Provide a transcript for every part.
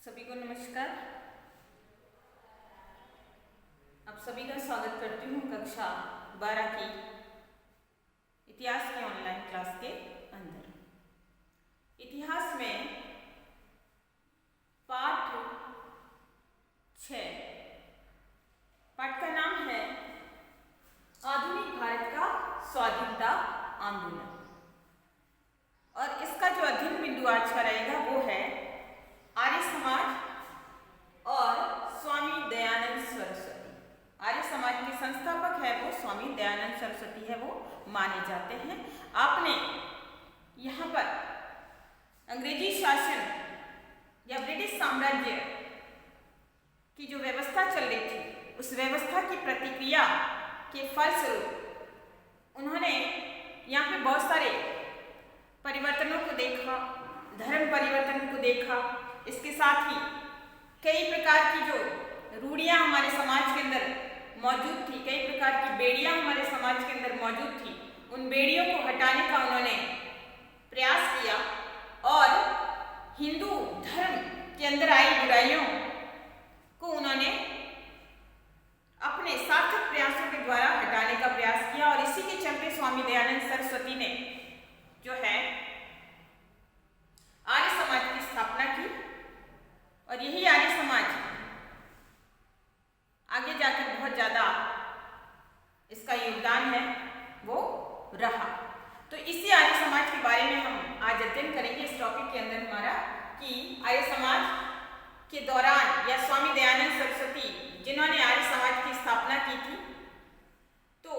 सभी को नमस्कार। आप सभी का स्वागत करती हूँ कक्षा 12 की इतिहास के ऑनलाइन क्लास के अंदर। इतिहास में पाठ 6, पाठ का नाम है आधुनिक भारत का स्वाधीनता आंदोलन। और इसका जो अध्ययन बिंदु आज का रहेगा वो है आर्य समाज और स्वामी दयानंद सरस्वती। आर्य समाज के संस्थापक है वो स्वामी दयानंद सरस्वती है, वो माने जाते हैं। आपने यहाँ पर अंग्रेजी शासन या ब्रिटिश साम्राज्य की जो व्यवस्था चल रही थी उस व्यवस्था की प्रतिक्रिया के फलस्वरूप उन्होंने यहाँ पे बहुत सारे परिवर्तनों को देखा, धर्म परिवर्तन को देखा। इसके साथ ही कई प्रकार की जो रूढ़ियाँ हमारे समाज के अंदर मौजूद थी, कई प्रकार की बेड़ियाँ हमारे समाज के अंदर मौजूद थी, उन बेड़ियों को हटाने का उन्होंने प्रयास किया और हिंदू धर्म के अंदर आई बुराइयों को उन्होंने अपने सार्थक प्रयासों के द्वारा हटाने का प्रयास किया। और इसी के चलते स्वामी दयानंद सरस्वती ने जो है आर्य समाज की स्थापना की। और यही आर्य समाज आगे जाकर बहुत ज्यादा इसका योगदान है वो रहा। तो इसी आर्य समाज के बारे में हम आज अध्ययन करेंगे इस टॉपिक के अंदर हमारा कि आर्य समाज के दौरान या स्वामी दयानंद सरस्वती जिन्होंने आर्य समाज की स्थापना की थी, तो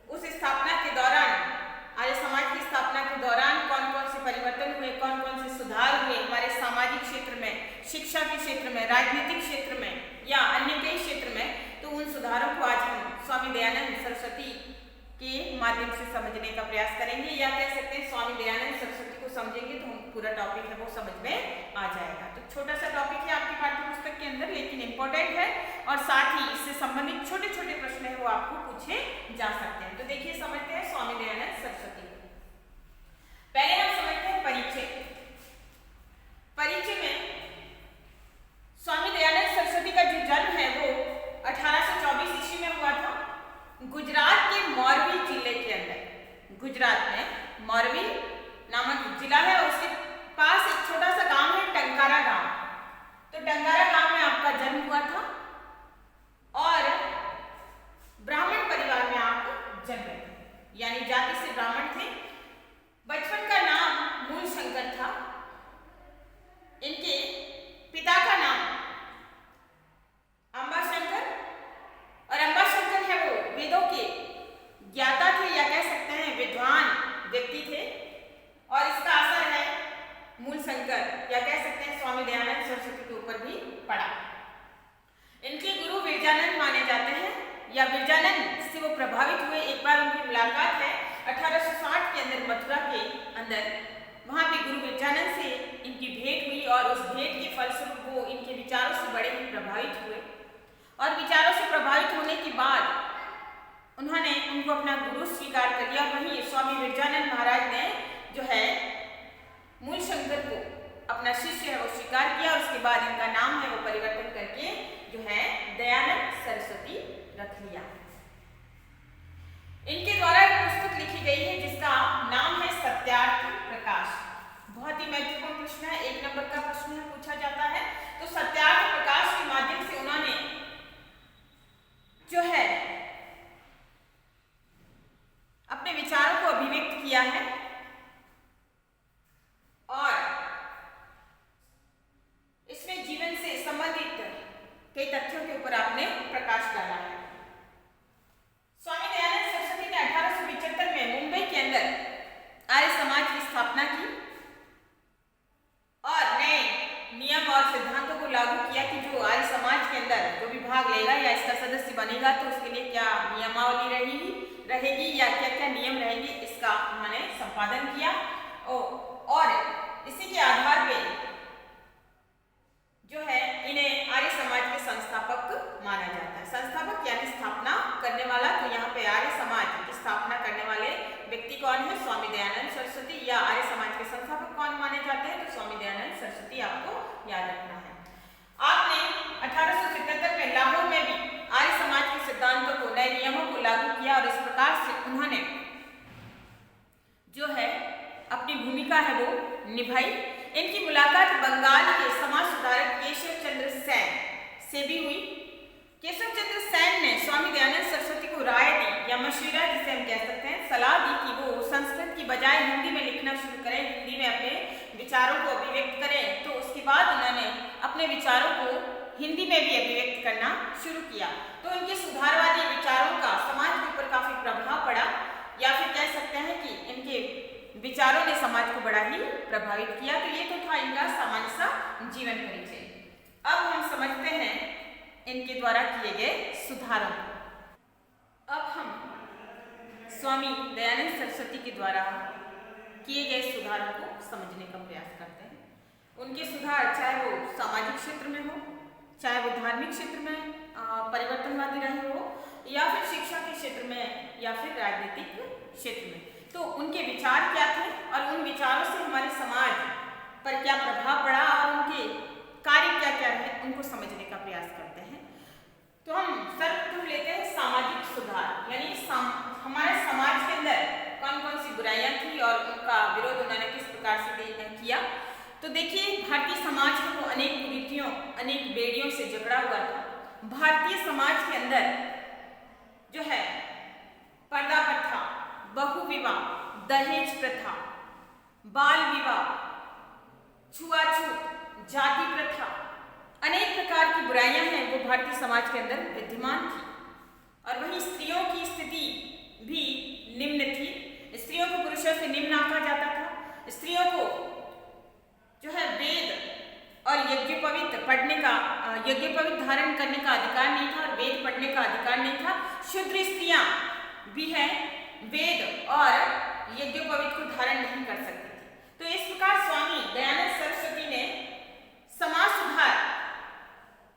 उस स्थापना के दौरान आर्य समाज की स्थापना के दौरान कौन कौन से परिवर्तन हुए, कौन कौन से सुधार हुए हमारे सामाजिक क्षेत्र में, शिक्षा के क्षेत्र में, राजनीतिक क्षेत्र में या अन्य कई क्षेत्र में। तो उन सुधारों को आज हम स्वामी दयानंद सरस्वती के माध्यम से समझने का प्रयास करेंगे, या कह सकते हैं स्वामी दयानंद सरस्वती को समझेंगे तो हम पूरा टॉपिक है वो समझ में आ जाएगा। तो छोटा सा टॉपिक है आपकी पाठ्य पुस्तक के अंदर, लेकिन इंपॉर्टेंट है और साथ ही इससे संबंधित छोटे छोटे प्रश्न है वो आपको पूछे जा सकते हैं। तो देखिए समझते हैं स्वामी दयानंद सरस्वती। पहले हम समझते हैं परिचय। परिचय में स्वामी दयानंद सरस्वती का जो जन्म है वो 1824 ईस्वी में हुआ था, गुजरात के मोरबी जिले के अंदर। गुजरात में मोरबी नामक जिला है और उसके पास एक छोटा सा गांव है टंकारा गांव। तो टंकारा गांव में आपका जन्म हुआ था और ब्राह्मण परिवार में आप जन्मे थे, यानी जाति से ब्राह्मण थे। बचपन का नाम मूल शंकर था। इनके पिता का नाम अंबाशंकर, और अंबाशंकर है वो वेदों के ज्ञाता थे या कह सकते हैं विद्वान व्यक्ति थे। और इसका असर है मूल शंकर या कह सकते हैं स्वामी दयानंद सरस्वती के ऊपर भी पड़ा। इनके गुरु विरजानंद माने जाते हैं या विरजानंद से वो प्रभावित हुए। एक बार उनकी मुलाकात है 1860 के अंदर मथुरा के अंदर, वहाँ पे गुरु विरजानंद से इनकी भेंट हुई और उस भेंट के फलस्वरूप वो इनके विचारों से बड़े ही प्रभावित हुए। और विचारों से प्रभावित होने के बाद उन्होंने उनको अपना गुरु स्वीकार कर लिया। वहीं स्वामी विरजानंद महाराज ने जो है मूल शंकर को अपना शिष्य है वो स्वीकार किया और उसके बाद इनका नाम है वो परिवर्तन करके जो है दयानंद सरस्वती रख लिया। इनके द्वारा एक पुस्तक लिखी गई है जिसका नाम है सत्यार्थ प्रकाश। बहुत ही महत्वपूर्ण प्रश्न है, 1 नंबर का प्रश्न है, पूछा जाता है। तो सत्यार्थ प्रकाश के माध्यम से उन्होंने जो है अपने विचारों को अभिव्यक्त किया है और इसमें जीवन से संबंधित कई तथ्यों के ऊपर आपने प्रकाश डाला है। स्वामी दयानंद सरस्वती ने 1875 में मुंबई के अंदर आर्य समाज की स्थापना की और नए नियम और सिद्धांतों को लागू किया कि जो आर्य समाज के अंदर जो भी भाग लेगा या इसका सदस्य बनेगा तो उसके लिए क्या नियमावली रहेगी या क्या क्या नियम रहेंगे, इसका उन्होंने संपादन किया। और इसी के आधार पे जो है इन्हें आर्य समाज के संस्थापक माना जाता है। संस्थापक यानी स्थापना करने वाला। तो यहाँ पे आर्य समाज की स्थापना करने वाले व्यक्ति कौन है? स्वामी दयानंद सरस्वती। या आर्य समाज के संस्थापक कौन माने जाते हैं? तो स्वामी दयानंद सरस्वती आपको याद रखना है। निभाई। इनकी मुलाकात बंगाल के समाज सुधारक केशव चंद्र सेन से भी हुई। केशव चंद्र सेन ने स्वामी दयानंद सरस्वती को राय दी या मशविरा, जिसे हम कह सकते हैं, सलाह दी कि वो संस्कृत की बजाय हिंदी में लिखना शुरू करें, हिंदी में अपने विचारों को अभिव्यक्त करें। तो उसके बाद उन्होंने अपने विचारों को हिंदी में भी अभिव्यक्त करना शुरू किया। तो इनके सुधारवादी विचारों का समाज के ऊपर काफी प्रभाव पड़ा, या फिर कह सकते हैं कि इनके विचारों ने समाज को बड़ा ही प्रभावित किया। तो ये तो था इनका सामान्य सा जीवन परिचय। अब हम समझते हैं इनके द्वारा किए गए सुधारों को। अब हम स्वामी दयानंद सरस्वती के द्वारा किए गए सुधारों को समझने का प्रयास करते हैं। उनके सुधार चाहे वो सामाजिक क्षेत्र में हो, चाहे वो धार्मिक क्षेत्र में परिवर्तनवादी रहे हो, या फिर शिक्षा के क्षेत्र में, या फिर राजनीतिक क्षेत्र में। तो उनके विचार क्या थे और उन विचारों से हमारे समाज पर क्या प्रभाव पड़ा और उनके कार्य क्या क्या है, उनको समझने का प्रयास करते हैं। तो हम सर्वप्रथम लेते हैं सामाजिक सुधार, यानी हमारे समाज के अंदर कौन कौन सी बुराइयां थी और उनका विरोध उन्होंने किस प्रकार से किया। तो देखिए, भारतीय समाज में तो अनेक कुरीतियों, अनेक बेड़ियों से जकड़ा हुआ था। भारतीय समाज के अंदर जो है पर्दा प्रथा, बहुविवाह, दहेज प्रथा, बाल विवाह, छुआछूत, जाति प्रथा, अनेक प्रकार की बुराइयां हैं वो भारतीय समाज के अंदर विद्यमान थी। और वहीं स्त्रियों की स्थिति भी निम्न थी। स्त्रियों को पुरुषों से निम्न आंका जाता था। स्त्रियों को जो है वेद और यज्ञोपवीत पढ़ने का, यज्ञोपवीत धारण करने का अधिकार नहीं था और वेद पढ़ने का अधिकार नहीं था। शूद्र स्त्रियां भी हैं, वेद और यज्ञोपवीत को धारण नहीं कर सकती थी। तो इस प्रकार स्वामी दयानंद सरस्वती ने समाज सुधार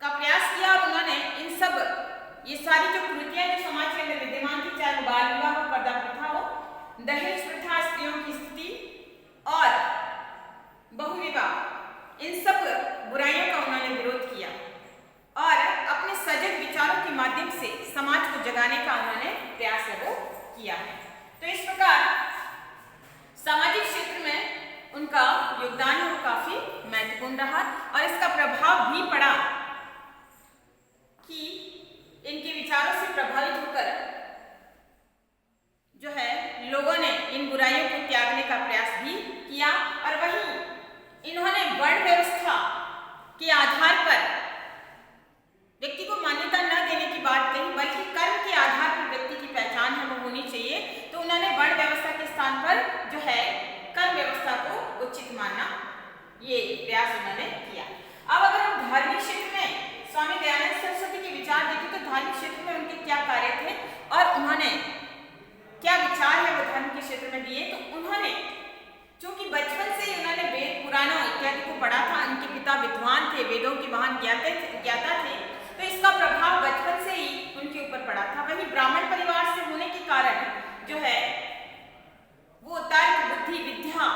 का प्रयास किया और उन्होंने इन सब ये सारी जो कुरीतियां जो समाज के अंदर विद्यमान थी, चाहे वो बाल विवाह हो, पर्दा प्रथा हो, दहेज प्रथा, स्त्रियों की स्थिति और बहुविवाह, इन सब बुराइयों का उन्होंने विरोध किया और अपने सजग विचारों के माध्यम से समाज को जगाने का उन्होंने प्रयास है वो किया है। तो इस प्रकार सामाजिक क्षेत्र में उनका योगदान है वो काफी महत्वपूर्ण रहा और इसका प्रभाव भी पड़ा कि इनके विचारों से प्रभावित होकर जो है लोगों ने इन बुराइयों को त्यागने का प्रयास भी किया। और वहीं इन्होंने वर्ण व्यवस्था के आधार पर व्यक्ति को मान्यता न देने की बात कही, बल्कि कर्म के आधार पर व्यक्ति की पहचान है वो होनी चाहिए। तो उन्होंने वर्ण व्यवस्था के स्थान पर जो है कर्म व्यवस्था को उचित मानना, ये प्रयास उन्होंने किया। अब अगर हम धार्मिक क्षेत्र में स्वामी दयानंद सरस्वती के विचार देखें तो धार्मिक क्षेत्र में उनके क्या कार्य थे और उन्होंने क्या विचार है वो धर्म के क्षेत्र में दिए। तो उन्होंने चूंकि बचपन से ही उन्होंने वेद पुराणों इत्यादि को पढ़ा था, उनके पिता विद्वान थे, वेदों के महान ज्ञाता थे, तो इसका प्रभाव बचपन से ही उनके ऊपर पड़ा था। वहीं ब्राह्मण परिवार से होने के कारण जो है वो तर्क, बुद्धि, विद्या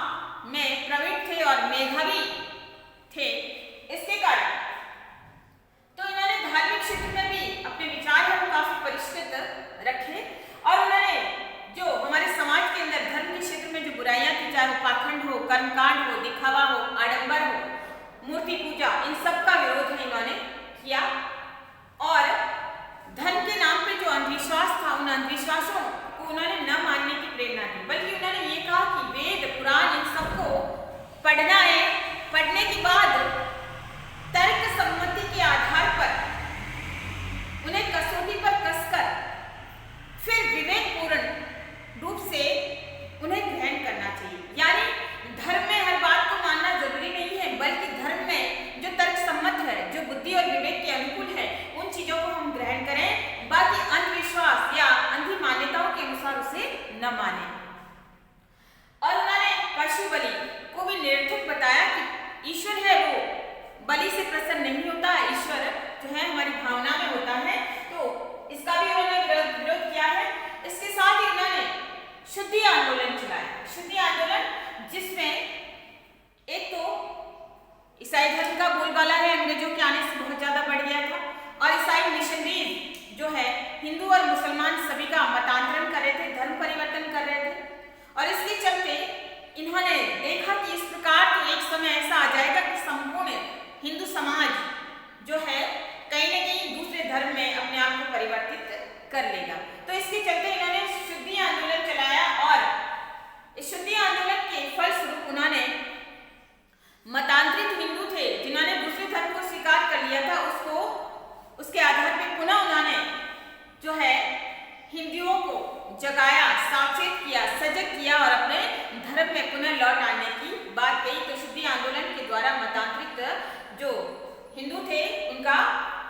में प्रवीण थे और मेधावी थे। इसके कारण तो इन्होंने धार्मिक क्षेत्र में भी अपने विचार है वो काफी परिष्कृत रखे और उन्होंने जो हमारे समाज के अंदर धर्म के क्षेत्र में जो बुराइयां थी, चाहे वो पाखंड हो, कर्मकांड हो, दिखावा हो, आडंबर हो, मूर्ति पूजा, इन सब का विरोध है इन्होंने किया। और धन के नाम पे जो अंधविश्वास था, उन अंधविश्वासों को उन्होंने न मानने की प्रेरणा दी, बल्कि उन्होंने ये कहा कि वेद पुराण इन सबको पढ़ना है, पढ़ने के बाद तर्क सम्मति के आधार पर उन्हें कसौटी पर कसकर फिर विवेकपूर्ण रूप से उन्हें ग्रहण करना चाहिए। यानी धर्म में हर बात को मानना जरूरी नहीं है, बल्कि धर्म में जो तर्क सम्मत है, जो बुद्धि और विवेक के अनुकूल है, उन चीजों को हम ग्रहण करें, बाकी अंधविश्वास या अंधी मान्यताओं के अनुसार उसे न माने। और उन्होंने पशु बलि को भी निरर्थक बताया कि ईश्वर है वो बलि से प्रसन्न नहीं होता, ईश्वर जो है हमारी भावना में होता है। तो इसका भी उन्होंने विरोध किया है। इसके साथ ही उन्होंने शुद्धि आंदोलन चलाया। शुद्धि आंदोलन जिसमें एक तो ईसाई धर्म का बोलबाला है, अंग्रेजों के आने से बहुत ज्यादा बढ़ गया था और ईसाई मिशनरी जो है हिंदू और मुसलमान सभी का मतांतरण कर रहे थे, धर्म परिवर्तन कर रहे थे। और इसके चलते इन्होंने देखा कि इस प्रकार तो एक समय ऐसा आ जाएगा कि संपूर्ण हिंदू समाज जो है कहीं न कहीं दूसरे धर्म में अपने आप को परिवर्तित कर लेगा। तो इसके चलते इन्होंने शुद्धि आंदोलन चलाया और इस शुद्धि आंदोलन के फलस्वरूप उन्होंने मतांतरित हिंदू थे जिन्होंने दूसरे धर्म को स्वीकार कर लिया था, उसके आधार पर पुनः उन्होंने जो है हिंदुओं को जगाया, सावचेत किया, सजग किया और अपने धर्म में पुनः लौट आने की बात कही। तो शुद्धि आंदोलन के द्वारा मतांतरित जो हिंदू थे उनका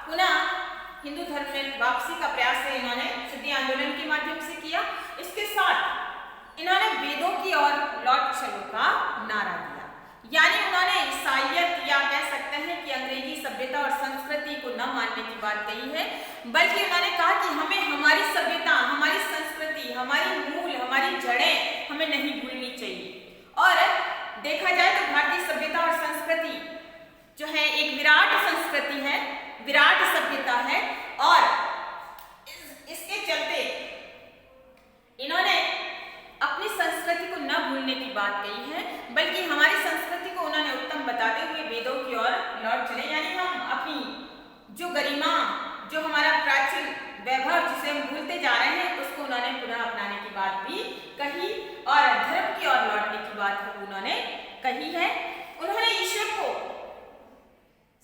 पुनः हिंदू धर्म में वापसी का प्रयास है इन्होंने शुद्धि आंदोलन के माध्यम से किया। इसके साथ इन्होंने वेदों की ओर लौट चलो का नारा दिया, यानी उन्होंने ईसाइयत या कह सकते हैं कि अंग्रेजी सभ्यता और संस्कृति को न मानने की बात कही है, बल्कि उन्होंने कहा कि हमें हमारी सभ्यता, हमारी संस्कृति, हमारी मूल, हमारी जड़ें हमें नहीं भूलनी चाहिए। और देखा जाए तो भारतीय सभ्यता और संस्कृति जो है एक विराट संस्कृति है, विराट सभ्यता है और इसके चलते इन्होंने अपनी संस्कृति को न भूलने की बात कही है, बल्कि हमारी संस्कृति को उन्होंने उत्तम बताते हुए वेदों की ओर लौट चले, यानी हम अपनी जो गरिमा, जो हमारा प्राचीन वैभव जिसे हम भूलते जा रहे हैं, उसको उन्होंने पुनः अपनाने की बात भी कही और धर्म की ओर लौटने की बात भी उन्होंने कही है। उन्होंने ईश्वर को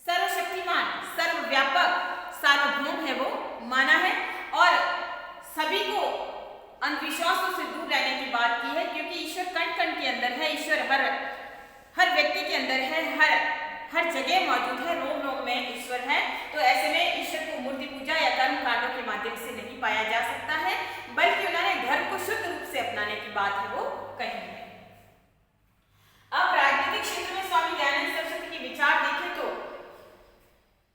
सर्वशक्तिमान, सर्वव्यापक, सार्वभौम है वो माना है और सभी को अंधविश्वासों से दूर रहने की बात की है, क्योंकि ईश्वर कण कण के अंदर है, ईश्वर हर व्यक्ति के अंदर है, हर जगह मौजूद है, रोम रोम में ईश्वर है। तो ऐसे में ईश्वर को मूर्ति पूजा या कर्म कांडों के माध्यम से नहीं पाया जा सकता है, बल्कि उन्होंने धर्म को शुद्ध रूप से अपनाने की बात है वो कही है। अब राजनीतिक क्षेत्र में स्वामी दयानंद सरस्वती के विचार देखें तो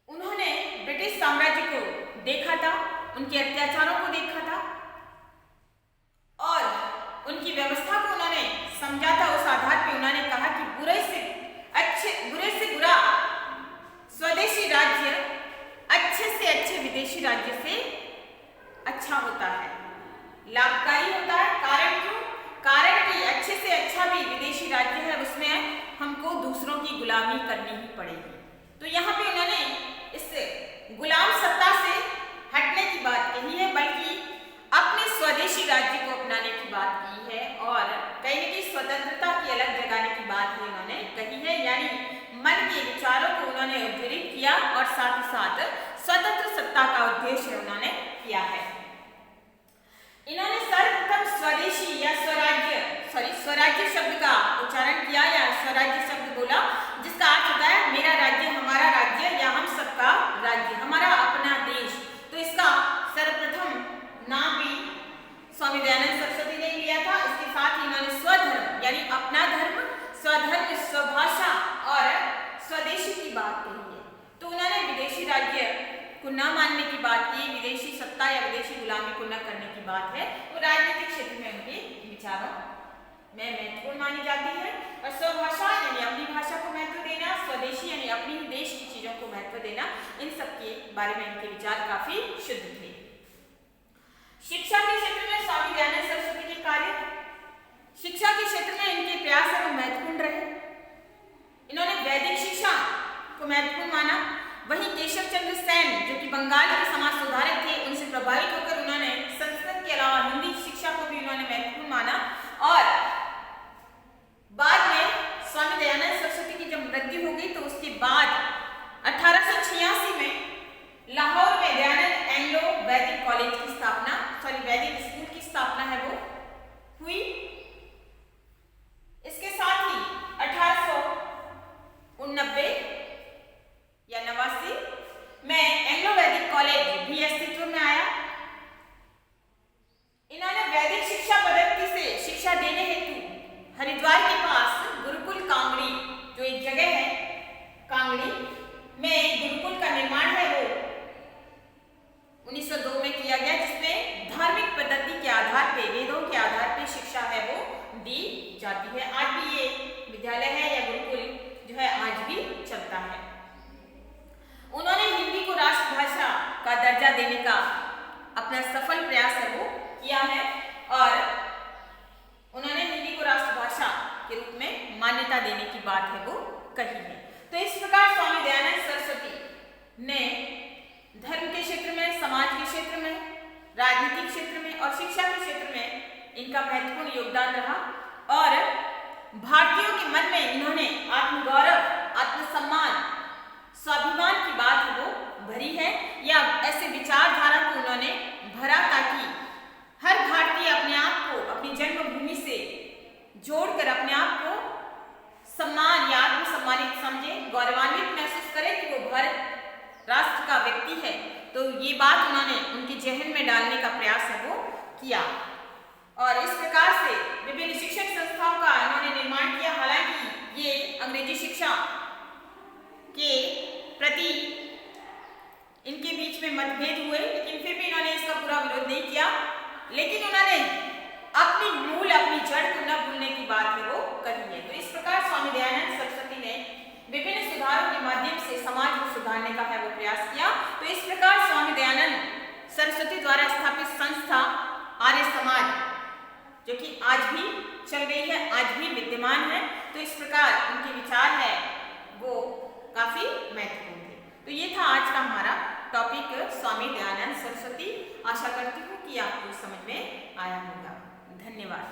उन्होंने ब्रिटिश साम्राज्य को देखा था, उनके अत्याचारों को देखा था और उनकी व्यवस्था को उन्होंने समझा था। उस आधार पर उन्होंने कहा कि बुरे से बुरा स्वदेशी राज्य अच्छे से अच्छे विदेशी राज्य से अच्छा होता है, लाभकारी होता है। कारण क्यों? कारण कि अच्छे से अच्छा भी विदेशी राज्य है, उसमें हमको दूसरों की गुलामी करनी ही पड़ेगी। तो यहाँ पे उन्होंने इस गुलाम सत्ता से हटने की बात कही है, बल्कि अपने स्वदेशी राज्य को अपनाने की बात की है और कहीं न कहीं स्वतंत्रता की अलग जगाने की बात भी उन्होंने कही है, यानी मन के विचारों को उन्होंने उद्धृत किया और साथ ही साथ स्वतंत्र सत्ता का उद्देश्य उन्होंने किया है। इन्होंने सर्वप्रथम स्वदेशी या स्वराज्य शब्द का उच्चारण किया या स्वराज्य शब्द बोला, जिसका अर्थ होता है मेरा राज्य, हमारा राज्य या हम सबका राज्य, हमारा अपना देश। तो इसका सर्वप्रथम नाम भी स्वामी दयानंद सरस्वती ने लिया था। इसके साथ ही इन्होंने स्वधर्म यानी अपना धर्म, स्वधर्म, स्वभाषा और स्वदेशी की बात कही है। तो उन्होंने विदेशी राज्य को न मानने की बात की, विदेशी सत्ता या विदेशी गुलामी को न करने की बात है। वो राजनीतिक क्षेत्र में उनके विचारों में महत्वपूर्ण मानी जाती है। और स्वभाषा यानी अपनी भाषा को महत्व देना, स्वदेशी यानी अपनी ही देश की चीजों को महत्व देना, इन सब के बारे में इनके विचार काफी शुद्ध थे। शिक्षा के क्षेत्र में स्वामी दयानंद सरस्वती के कार्य, शिक्षा के क्षेत्र में इनके प्रयास महत्वपूर्ण रहे। इन्होंने वैदिक शिक्षा को महत्वपूर्ण माना। वहीं केशव चंद्र सेन जो कि बंगाल के समाज सुधारक थे, उनसे प्रभावित होकर उन्होंने संस्कृत के अलावा हिंदी शिक्षा को भी उन्होंने महत्वपूर्ण माना। और बाद में स्वामी दयानंद सरस्वती की जब मृत्यु हो गई तो उसके बाद 1886 में लाहौर में दयानंद एंग्लो वैदिक कॉलेज की स्थापना, वैदिक स्कूल की स्थापना है वो हुई। इसके साथ ही 1889 या 89 में एंग्लो वैदिक कॉलेज भी अस्तित्व में आया। इन्होंने वैदिक शिक्षा पद्धति से शिक्षा देने हेतु हरिद्वार के पास गुरुकुल कांगड़ी जो एक जगह है, कांगड़ी में गुरुकुल का निर्माण है वो 1902 में किया गया, जिसमें धार्मिक पद्धति के आधार पे, वेदों के आधार पे शिक्षा है वो दी जाती है। आज भी ये विद्यालय है या गुरुकुल जो है आज भी चलता है। उन्होंने हिंदी को राष्ट्रभाषा का दर्जा देने का अपना सफल प्रयास है वो किया है और उन्होंने हिंदी को राष्ट्रभाषा के रूप राजनीतिक क्षेत्र में और शिक्षा के क्षेत्र में इनका महत्वपूर्ण योगदान रहा और भारतीयों के मन में इन्होंने आत्मगौरव, आत्मसम्मान, स्वाभिमान की बात वो भरी है या ऐसे विचारधारा को उन्होंने भरा ताकि हर भारतीय अपने आप को अपनी जन्मभूमि से जोड़कर अपने आप को सम्मान या आत्मसम्मानित समझे, गौरवान्वित महसूस करे कि वो भारत राष्ट्र का व्यक्ति है। तो ये बात उन्होंने उनके जहन में डालने का प्रयास है वो किया और इस प्रकार से विभिन्न शिक्षण संस्थाओं का इन्होंने निर्माण किया। हालांकि ये अंग्रेजी शिक्षा के प्रति इनके बीच में मतभेद हुए, लेकिन फिर भी इन्होंने इसका पूरा विरोध नहीं किया, लेकिन उन्होंने अपनी मूल, अपनी जड़ को न भूलने की बात है वो कही है। तो इस प्रकार स्वामी दयानंद सरस्वती ने विभिन्न सुधारों के माध्यम से समाज को सुधारने का है वो प्रयास किया। तो इस प्रकार स्वामी दयानंद सरस्वती द्वारा स्थापित संस्था आर्य समाज, जो कि आज भी चल रही है, आज भी विद्यमान है, तो इस प्रकार उनके विचार है वो काफी महत्वपूर्ण थे। तो ये था आज का हमारा टॉपिक स्वामी दयानंद सरस्वती। आशा करती हूँ कि आपको समझ में आया होगा। धन्यवाद।